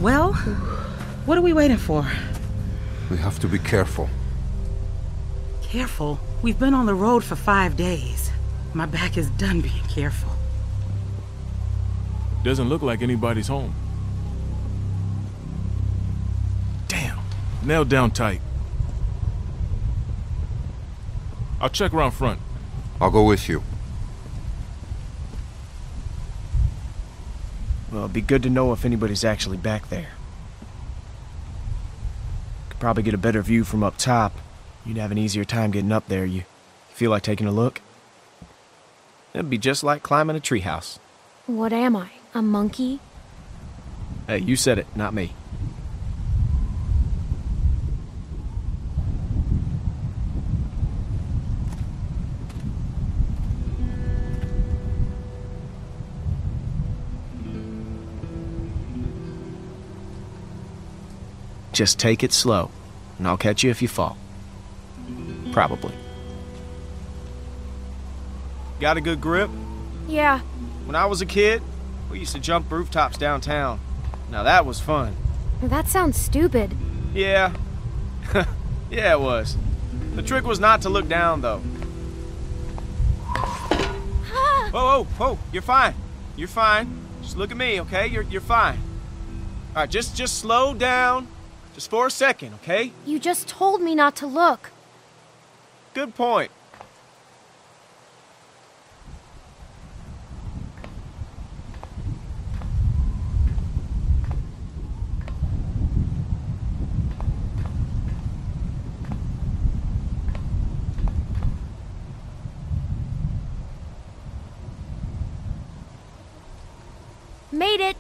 Well, what are we waiting for? We have to be careful. Careful? We've been on the road for 5 days. My back is done being careful. Doesn't look like anybody's home. Damn. Nailed down tight. I'll check around front. I'll go with you. Well, it'd be good to know if anybody's actually back there. Could probably get a better view from up top. You'd have an easier time getting up there. You feel like taking a look? It'd be just like climbing a treehouse. What am I? A monkey? Hey, you said it, not me. Just take it slow, and I'll catch you if you fall. Probably. Got a good grip? Yeah. When I was a kid, we used to jump rooftops downtown. Now that was fun. That sounds stupid. Yeah. Yeah, it was. The trick was not to look down, though. Whoa, whoa, whoa, you're fine. You're fine. Just look at me, okay? You're fine. All right, just slow down. Just for a second, okay? You just told me not to look. Good point. Made it.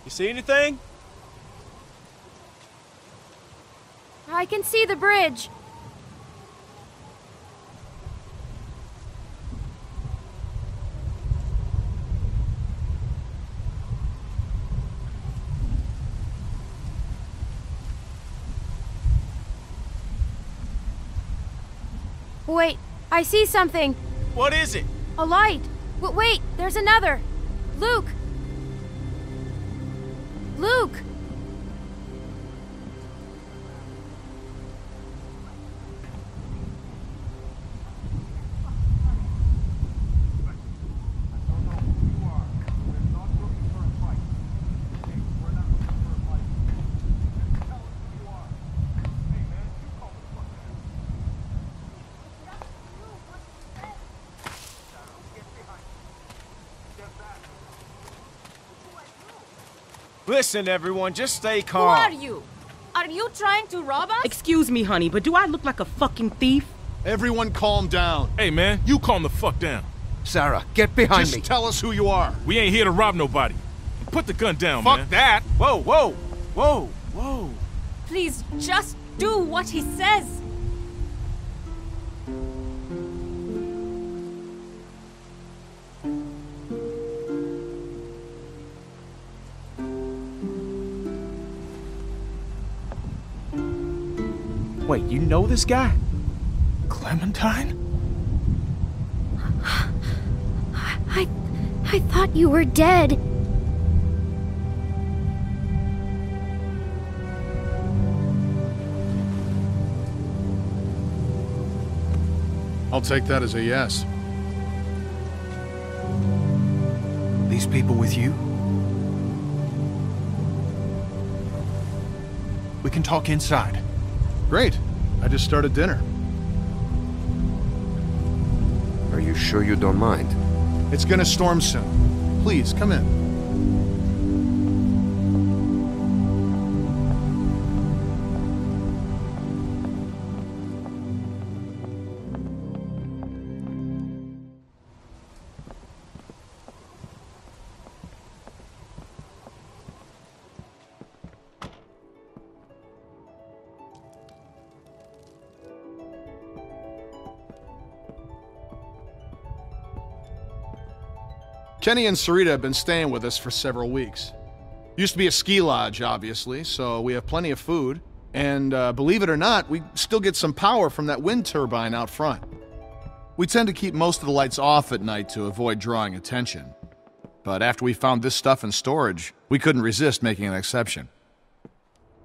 You see anything? I can see the bridge. Wait, I see something. What is it? A light. Wait, there's another. Luke. Luke. Listen, everyone, just stay calm. Who are you? Are you trying to rob us? Excuse me, honey, but do I look like a fucking thief? Everyone calm down. Hey, man, you calm the fuck down. Sarah, get behind me. Just tell us who you are. We ain't here to rob nobody. Put the gun down, man. Fuck that. Whoa, whoa, whoa, whoa. Please, just do what he says. Wait, you know this guy? Clementine? I thought you were dead. I'll take that as a yes. These people with you? We can talk inside. Great. I just started dinner. Are you sure you don't mind? It's gonna storm soon. Please, come in. Kenny and Sarita have been staying with us for several weeks. Used to be a ski lodge, obviously, so we have plenty of food. And believe it or not, we still get some power from that wind turbine out front. We tend to keep most of the lights off at night to avoid drawing attention. But after we found this stuff in storage, we couldn't resist making an exception.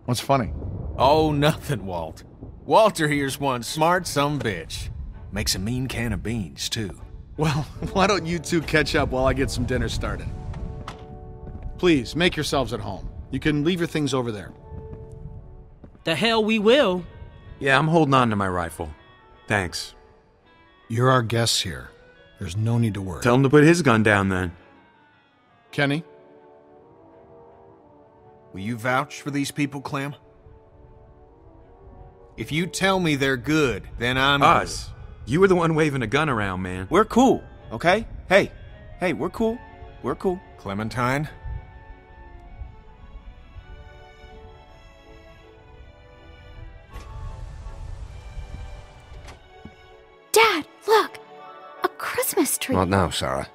What's funny? Oh, nothing, Walt. Walter here's one smart sumbitch. Makes a mean can of beans, too. Well, why don't you two catch up while I get some dinner started? Please, make yourselves at home. You can leave your things over there. The hell we will. Yeah, I'm holding on to my rifle. Thanks. You're our guests here. There's no need to worry. Tell him to put his gun down then. Kenny? Will you vouch for these people, Clem? If you tell me they're good, then I'm Us. You were the one waving a gun around, man. We're cool, okay? Hey, we're cool. We're cool. Clementine? Dad, look! A Christmas tree. Not now, Sarah.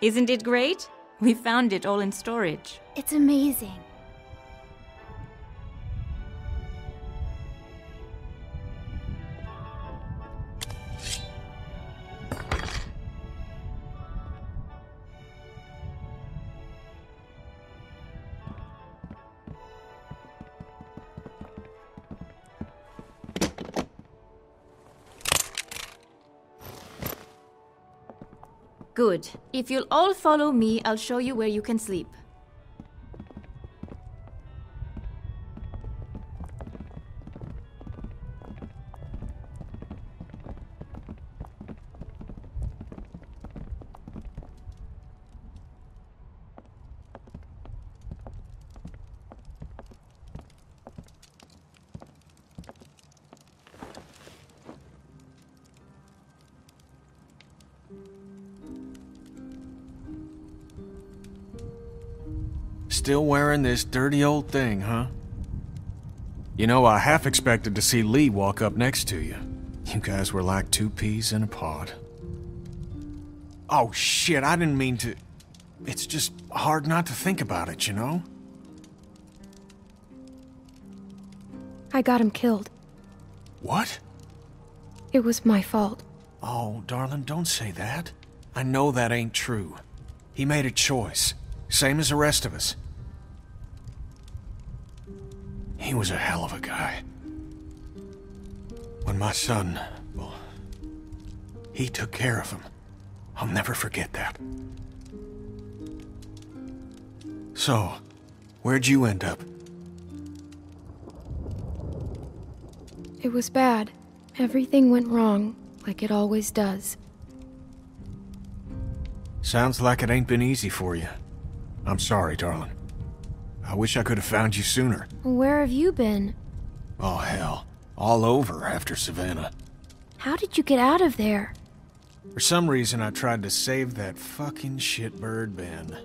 Isn't it great? We found it all in storage. It's amazing. Good. If you'll all follow me, I'll show you where you can sleep. Still wearing this dirty old thing, huh? You know, I half expected to see Lee walk up next to you. You guys were like two peas in a pod. Oh, shit, I didn't mean to... It's just hard not to think about it, you know? I got him killed. What? It was my fault. Oh, darling, don't say that. I know that ain't true. He made a choice, same as the rest of us. He was a hell of a guy. When my son, well, he took care of him. I'll never forget that. So, where'd you end up? It was bad. Everything went wrong, like it always does. Sounds like it ain't been easy for you. I'm sorry, darling. I wish I could have found you sooner. Where have you been? Oh, hell. All over after Savannah. How did you get out of there? For some reason, I tried to save that fucking shitbird Ben.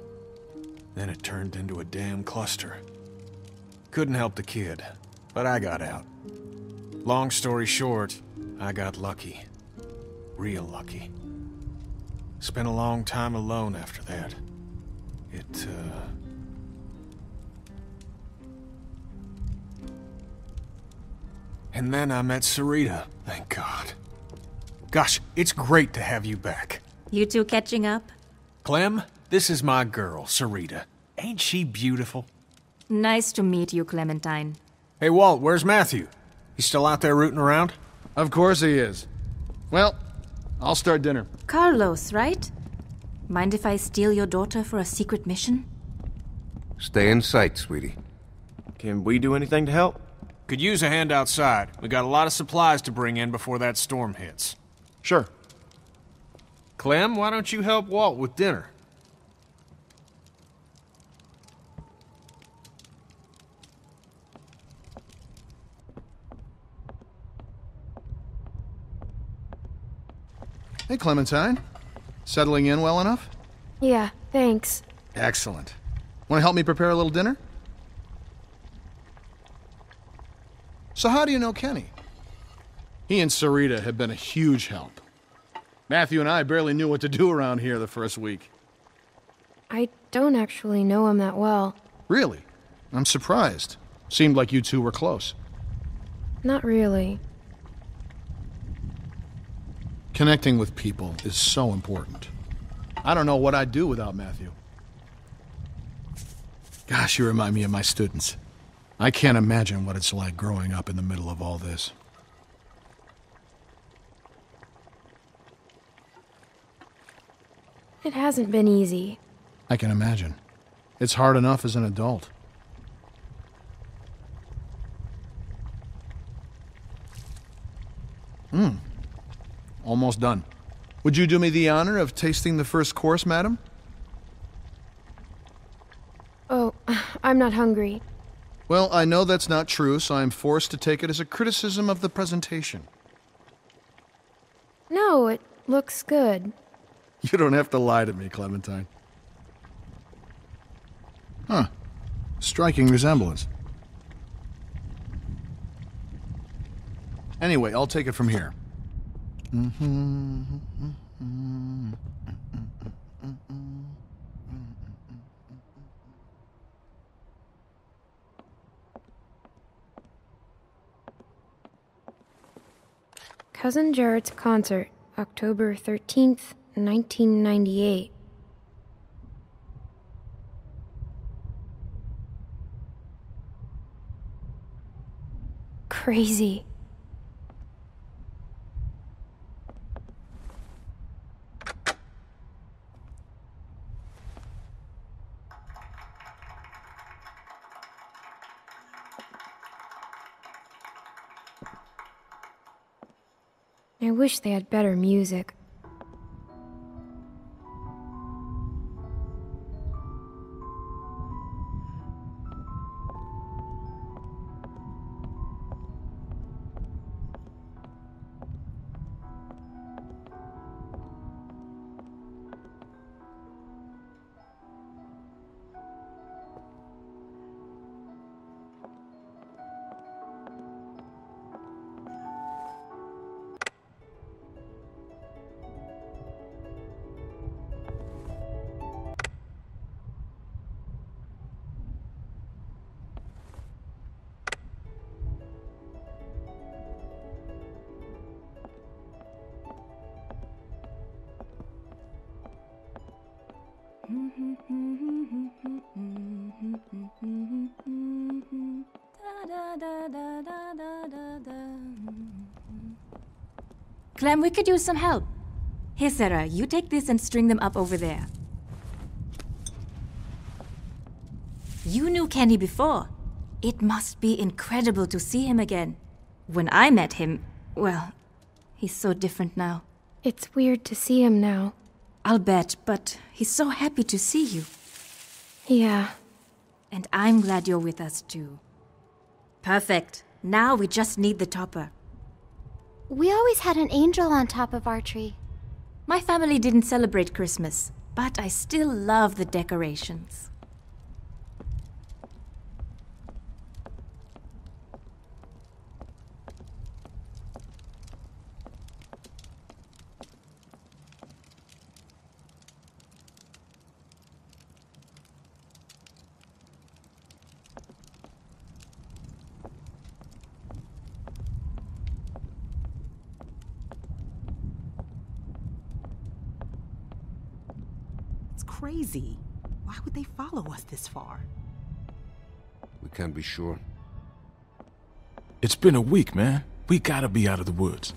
Then it turned into a damn cluster. Couldn't help the kid, but I got out. Long story short, I got lucky. Real lucky. Spent a long time alone after that. And then I met Sarita, thank God. Gosh, it's great to have you back. You two catching up? Clem, this is my girl, Sarita. Ain't she beautiful? Nice to meet you, Clementine. Hey, Walt, where's Matthew? He's still out there rooting around? Of course he is. Well, I'll start dinner. Carlos, right? Mind if I steal your daughter for a secret mission? Stay in sight, sweetie. Can we do anything to help? Could use a hand outside. We got a lot of supplies to bring in before that storm hits. Sure. Clem, why don't you help Walt with dinner? Hey, Clementine. Settling in well enough? Yeah, thanks. Excellent. Want to help me prepare a little dinner? So how do you know Kenny? He and Sarita have been a huge help. Matthew and I barely knew what to do around here the first week. I don't actually know him that well. Really? I'm surprised. Seemed like you two were close. Not really. Connecting with people is so important. I don't know what I'd do without Matthew. Gosh, you remind me of my students. I can't imagine what it's like growing up in the middle of all this. It hasn't been easy. I can imagine. It's hard enough as an adult. Almost done. Would you do me the honor of tasting the first course, madam? Oh, I'm not hungry. Well, I know that's not true, so I'm forced to take it as a criticism of the presentation. No, it looks good. You don't have to lie to me, Clementine. Huh. Striking resemblance. Anyway, I'll take it from here. Cousin Jared's concert, October 13th, 1998. Crazy. I wish they had better music. Clem, we could use some help. Here, Sarah, you take this and string them up over there. You knew Kenny before. It must be incredible to see him again. When I met him, well, he's so different now. It's weird to see him now. I'll bet, but he's so happy to see you. Yeah. And I'm glad you're with us, too. Perfect. Now we just need the topper. We always had an angel on top of our tree. My family didn't celebrate Christmas, but I still love the decorations. Crazy. Why would they follow us this far? We can't be sure. It's been a week, man. We gotta be out of the woods.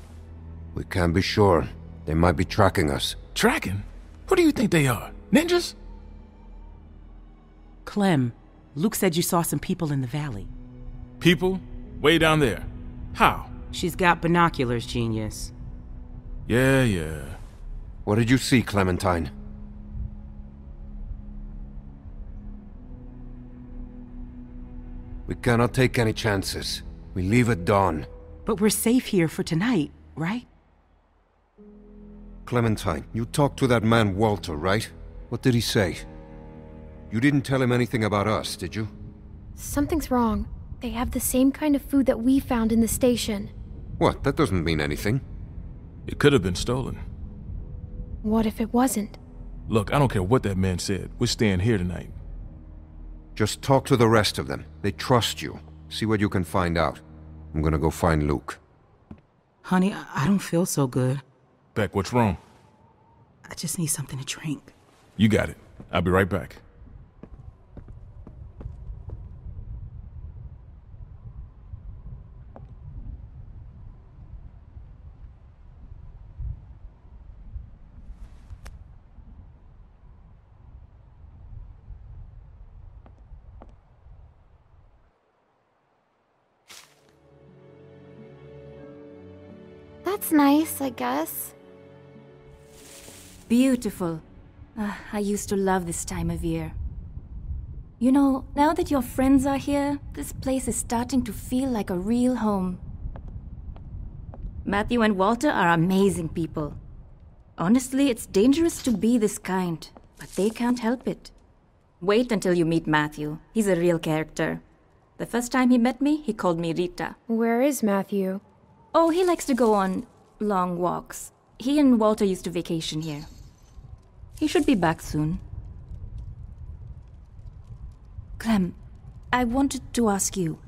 We can't be sure. They might be tracking us. Tracking? Who do you think they are? Ninjas? Clem, Luke said you saw some people in the valley. People? Way down there. How? She's got binoculars, genius. Yeah. What did you see, Clementine? We cannot take any chances. We leave at dawn. But we're safe here for tonight, right? Clementine, you talked to that man Walter, right? What did he say? You didn't tell him anything about us, did you? Something's wrong. They have the same kind of food that we found in the station. What? That doesn't mean anything. It could have been stolen. What if it wasn't? Look, I don't care what that man said. We're staying here tonight. Just talk to the rest of them. They trust you. See what you can find out. I'm gonna go find Luke. Honey, I don't feel so good. Beck, what's wrong? I just need something to drink. You got it. I'll be right back. That's nice, I guess. Beautiful. I used to love this time of year. You know, now that your friends are here, this place is starting to feel like a real home. Matthew and Walter are amazing people. Honestly, it's dangerous to be this kind, but they can't help it. Wait until you meet Matthew. He's a real character. The first time he met me, he called me Rita. Where is Matthew? Oh, he likes to go on long walks. He and Walter used to vacation here. He should be back soon. Clem, I wanted to ask you,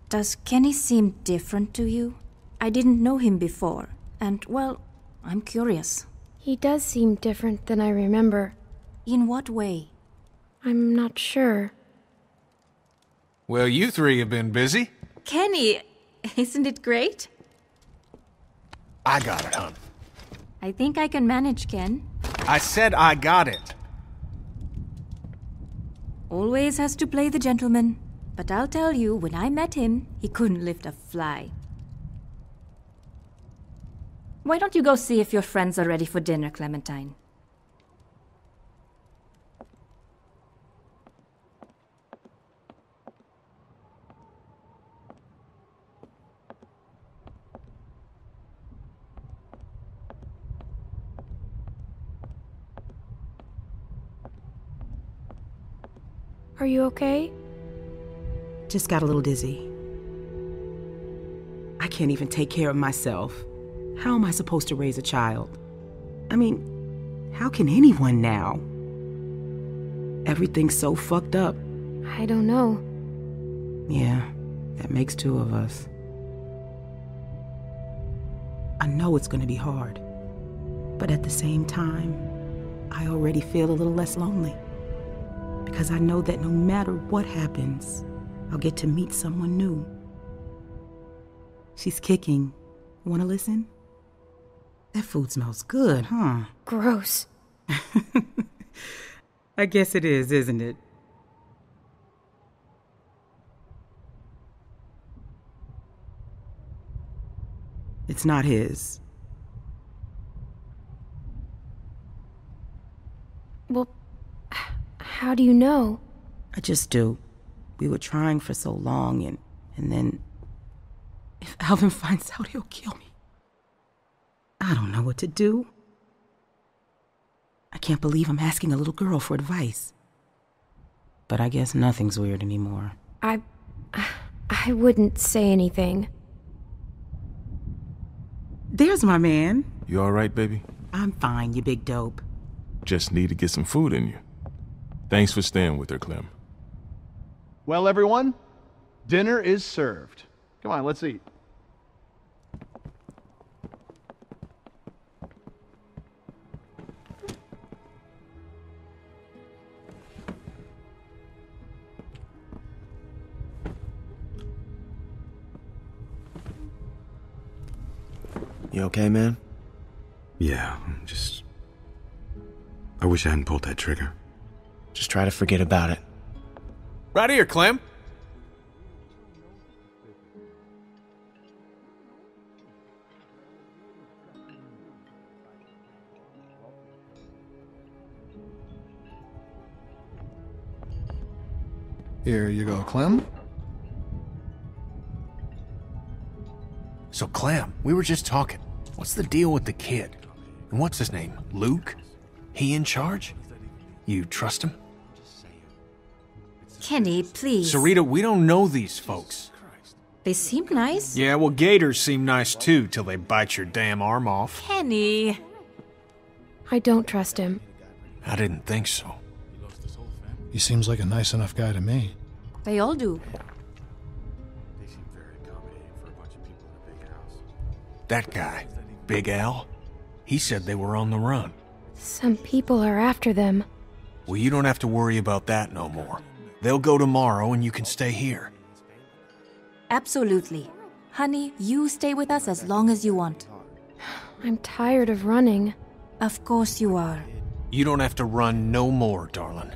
does Kenny seem different to you? I didn't know him before, and, well, I'm curious. He does seem different than I remember. In what way? I'm not sure. Well, you three have been busy. Kenny, isn't it great? I got it, hon. I think I can manage, Ken. I said I got it. Always has to play the gentleman. But I'll tell you, when I met him, he couldn't lift a fly. Why don't you go see if your friends are ready for dinner, Clementine? Are you okay? Just got a little dizzy. I can't even take care of myself. How am I supposed to raise a child? I mean, how can anyone now? Everything's so fucked up. I don't know. Yeah, that makes two of us. I know it's gonna be hard, but at the same time, I already feel a little less lonely. Because I know that no matter what happens, I'll get to meet someone new. She's kicking. Wanna listen? That food smells good, huh? Gross. I guess it is, isn't it? It's not his. Well, how do you know? I just do. We were trying for so long, and then... If Alvin finds out, he'll kill me. I don't know what to do. I can't believe I'm asking a little girl for advice. But I guess nothing's weird anymore. I wouldn't say anything. There's my man. You all right, baby? I'm fine, you big dope. Just need to get some food in you. Thanks for staying with her, Clem. Well, everyone, dinner is served. Come on, let's eat. You okay, man? Yeah, I wish I hadn't pulled that trigger. Just try to forget about it. Right here, Clem. Here you go, Clem. So, Clem, we were just talking. What's the deal with the kid? And what's his name? Luke? He in charge? You trust him? Kenny, please. Sarita, we don't know these folks. They seem nice. Yeah, well, gators seem nice too, till they bite your damn arm off. Kenny. I don't trust him. I didn't think so. He seems like a nice enough guy to me. They all do. That guy, Big Al, he said they were on the run. Some people are after them. Well, you don't have to worry about that no more. They'll go tomorrow and you can stay here. Absolutely. Honey, you stay with us as long as you want. I'm tired of running. Of course you are. You don't have to run no more, darling.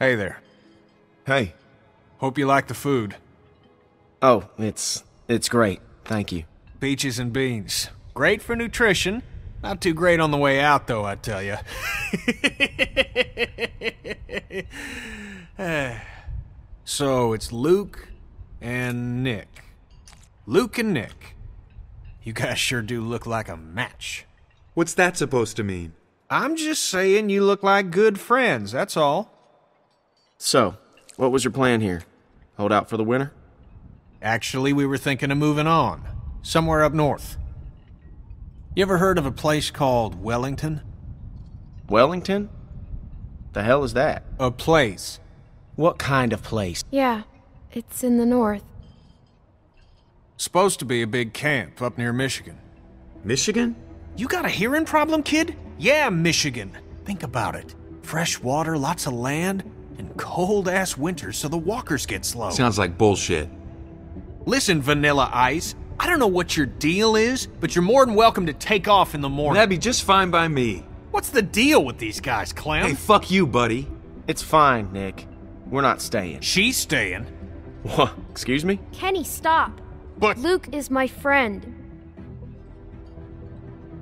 Hey there. Hey. Hope you like the food. Oh, it's great. Thank you. Peaches and beans. Great for nutrition. Not too great on the way out, though, I tell you. So, it's Luke and Nick. Luke and Nick. You guys sure do look like a match. What's that supposed to mean? I'm just saying you look like good friends, that's all. So, what was your plan here? Hold out for the winter? Actually, we were thinking of moving on. Somewhere up north. You ever heard of a place called Wellington? Wellington? The hell is that? A place. What kind of place? Yeah, it's in the north. Supposed to be a big camp up near Michigan. Michigan? You got a hearing problem, kid? Yeah, Michigan. Think about it. Fresh water, lots of land, and cold-ass winters so the walkers get slow. Sounds like bullshit. Listen, Vanilla Ice, I don't know what your deal is, but you're more than welcome to take off in the morning. That'd be just fine by me. What's the deal with these guys, Clem? Hey, fuck you, buddy. It's fine, Nick. We're not staying. She's staying. What? Excuse me? Kenny, stop. But Luke is my friend.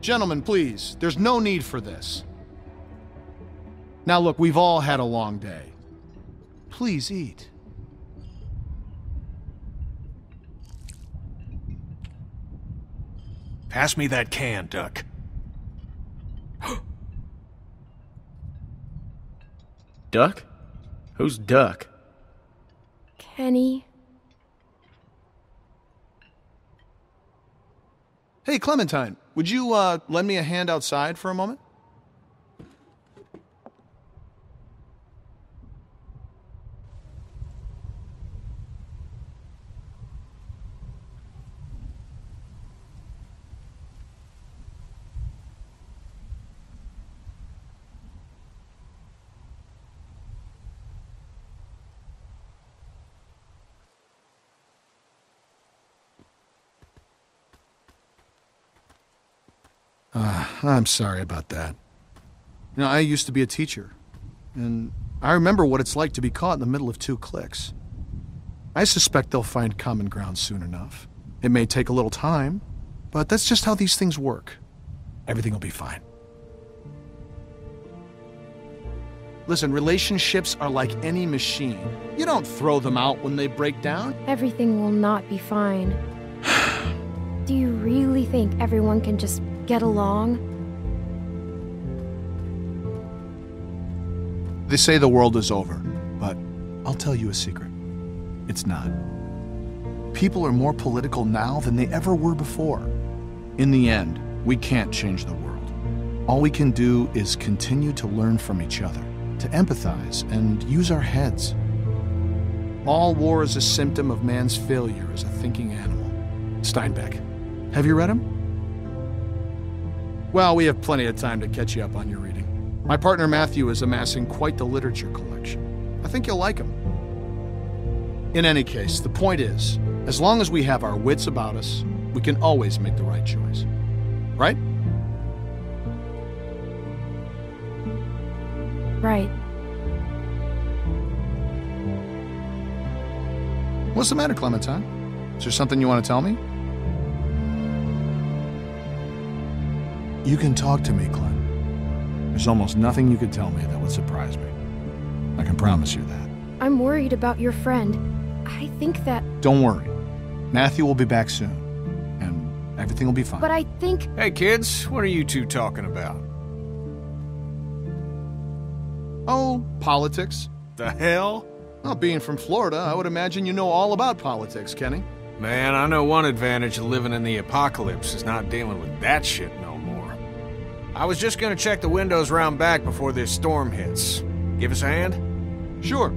Gentlemen, please, there's no need for this. Now look, we've all had a long day. Please eat. pass me that can, Duck. Duck? Who's Duck? Kenny. Hey, Clementine, would you, lend me a hand outside for a moment? I'm sorry about that. You know, I used to be a teacher, and I remember what it's like to be caught in the middle of two cliques. I suspect they'll find common ground soon enough. It may take a little time, but that's just how these things work. Everything will be fine. Listen, relationships are like any machine. You don't throw them out when they break down. Everything will not be fine. Do you really think everyone can just get along? They say the world is over, but I'll tell you a secret. It's not. People are more political now than they ever were before. In the end, we can't change the world. All we can do is continue to learn from each other, to empathize and use our heads. All war is a symptom of man's failure as a thinking animal. Steinbeck. Have you read him? Well, we have plenty of time to catch you up on your reading. My partner Matthew is amassing quite the literature collection. I think you'll like him. In any case, the point is, as long as we have our wits about us, we can always make the right choice. Right? Right. What's the matter, Clementine? Is there something you want to tell me? You can talk to me, Clem. There's almost nothing you could tell me that would surprise me. I can promise you that. I'm worried about your friend. I think that... Don't worry. Matthew will be back soon, and everything will be fine. But I think... Hey, kids, what are you two talking about? Oh, politics. The hell? Well, being from Florida, I would imagine you know all about politics, Kenny. Man, I know one advantage of living in the apocalypse is not dealing with that shit no more. I was just gonna check the windows round back before this storm hits. Give us a hand? Sure.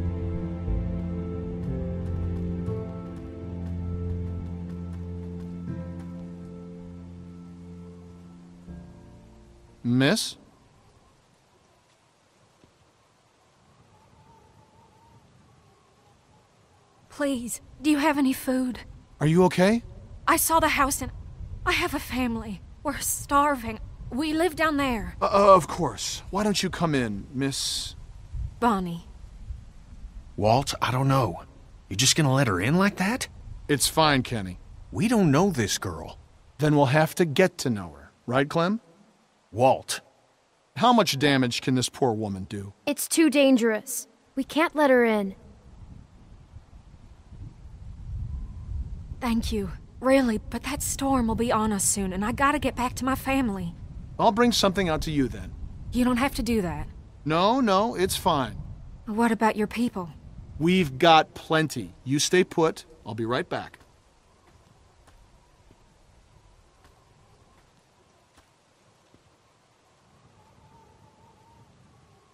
Miss? Please, do you have any food? Are you okay? I saw the house and I have a family. We're starving. We live down there. Of course. Why don't you come in, Miss... Bonnie. Walt, I don't know. You just gonna let her in like that? It's fine, Kenny. We don't know this girl. Then we'll have to get to know her. Right, Clem? Walt. How much damage can this poor woman do? It's too dangerous. We can't let her in. Thank you. Really, but that storm will be on us soon, and I gotta get back to my family. I'll bring something out to you then. You don't have to do that. No, it's fine. What about your people? We've got plenty. You stay put. I'll be right back.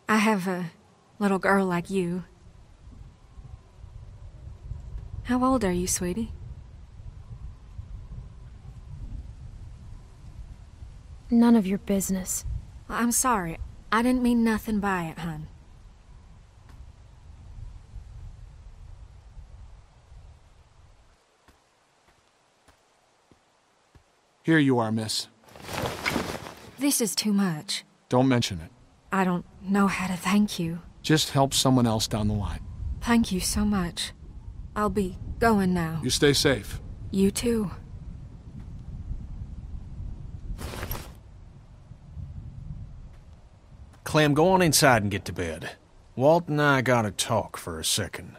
I have a little girl like you. How old are you, sweetie? None of your business. I'm sorry. I didn't mean nothing by it, hon. Here you are, miss. This is too much. Don't mention it. I don't know how to thank you. Just help someone else down the line. Thank you so much. I'll be going now. You stay safe. You too. Clem, go on inside and get to bed. Walt and I gotta talk for a second.